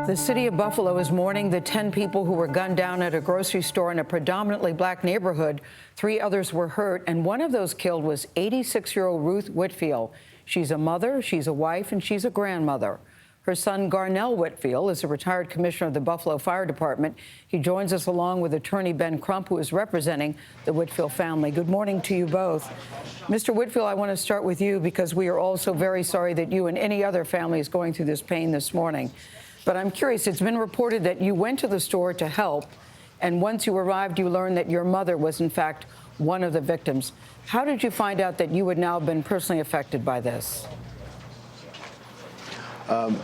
The city of Buffalo is mourning the 10 people who were gunned down at a grocery store in a predominantly black neighborhood. 3 others were hurt, and one of those killed was 86-year-old Ruth Whitfield. She's a mother, she's a wife, and she's a grandmother. Her son, Garnell Whitfield, is a retired commissioner of the Buffalo Fire Department. He joins us along with attorney Ben Crump, who is representing the Whitfield family. Good morning to you both. Mr. Whitfield, I want to start with you because we are also very sorry that you and any other family is going through this pain this morning. But I'm curious, it's been reported that you went to the store to help, and once you arrived, you learned that your mother was, in fact, one of the victims. How did you find out that you had now been personally affected by this?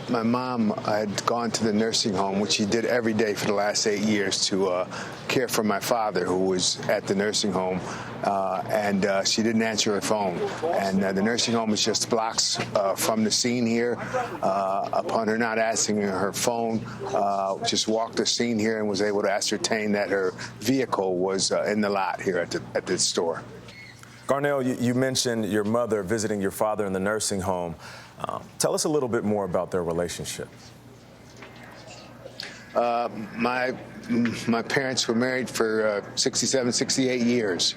My mom had gone to the nursing home, which she did every day for the last 8 years, to care for my father, who was at the nursing home, and she didn't answer her phone. And the nursing home is just blocks from the scene here. Upon her not answering her phone, just walked the scene here and was able to ascertain that her vehicle was in the lot here at the store. Garnell, you mentioned your mother visiting your father in the nursing home. Tell us a little bit more about their relationship. My parents were married for 67, 68 years.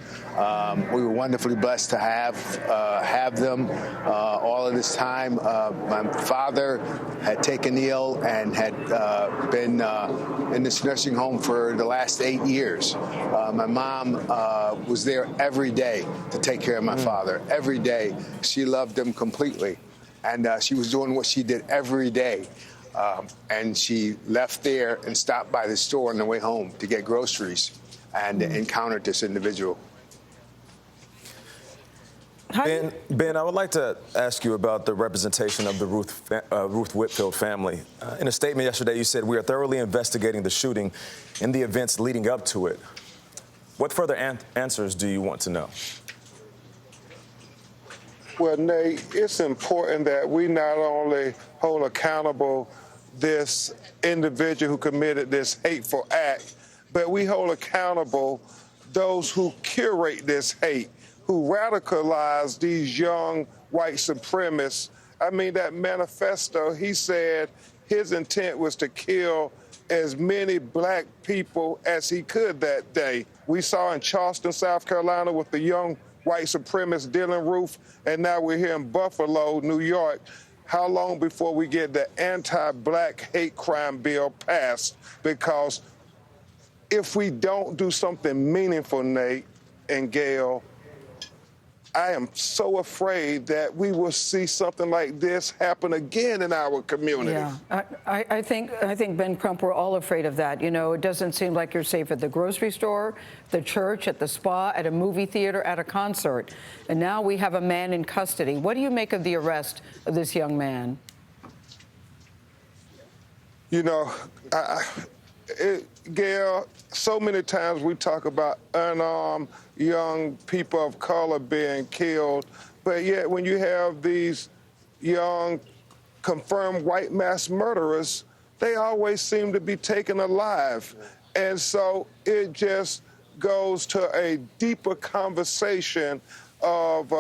We were wonderfully blessed to have them all of this time. My father had taken ill and had been in this nursing home for the last 8 years. My mom was there every day to take care of my father. Every day. She loved him completely. And she was doing what she did every day. And she left there and stopped by the store on the way home to get groceries and encountered this individual. Ben, I would like to ask you about the representation of the Ruth Whitfield family. In a statement yesterday, you said, "We are thoroughly investigating the shooting and the events leading up to it." What further answers do you want to know? Well, Nate, it's important that we not only hold accountable this individual who committed this hateful act, but we hold accountable those who curate this hate, who radicalize these young white supremacists. I mean, that manifesto, he said his intent was to kill as many black people as he could that day. We saw in Charleston, South Carolina, with the young white supremacist Dylan Ruth, and now we're here in Buffalo, New York. How long before we get the anti-black hate crime bill passed? Because if we don't do something meaningful, Nate and Gayle, I am so afraid that we will see something like this happen again in our community. Yeah, I think Ben Crump, we're all afraid of that. You know, it doesn't seem like you're safe at the grocery store, the church, at the spa, at a movie theater, at a concert. And now we have a man in custody. What do you make of the arrest of this young man? You know, Gayle, so many times we talk about unarmed young people of color being killed, but yet when you have these young confirmed white mass murderers, they always seem to be taken alive. And so it just goes to a deeper conversation of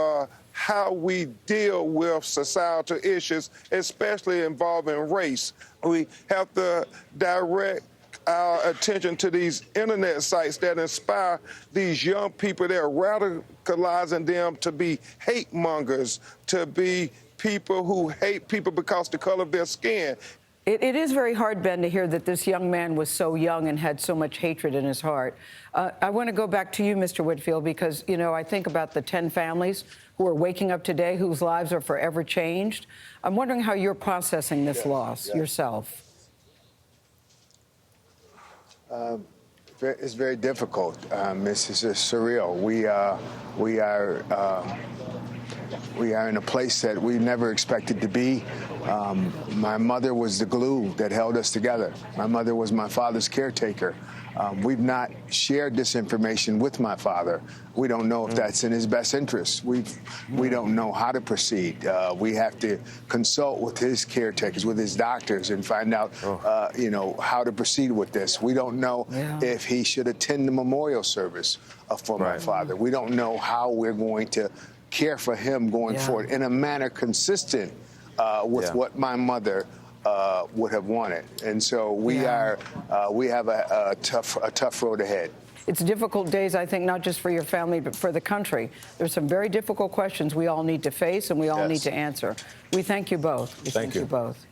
how we deal with societal issues, especially involving race. We have to direct our attention to these internet sites that inspire these young people. They're radicalizing them to be hate mongers, to be people who hate people because of the color of their skin. It is very hard, Ben, to hear that this young man was so young and had so much hatred in his heart. I want to go back to you, Mr. Whitfield, because, you know, I think about the 10 families who are waking up today whose lives are forever changed. I'm wondering how you're processing this loss yourself. It's very difficult. This is surreal. We are in a place that we never expected to be. My mother was the glue that held us together. My mother was my father's caretaker. We've not shared this information with my father. We don't know if that's in his best interest. We don't know how to proceed. We have to consult with his caretakers, with his doctors, and find out, you know, how to proceed with this. We don't know if he should attend the memorial service for my father. We don't know how we're going to care for him going forward in a manner consistent with what my mother would have won it. And so we have a tough road ahead. It's difficult days, I think, not just for your family, but for the country. There's some very difficult questions we all need to face and we all need to answer. We thank you both. Thank you both.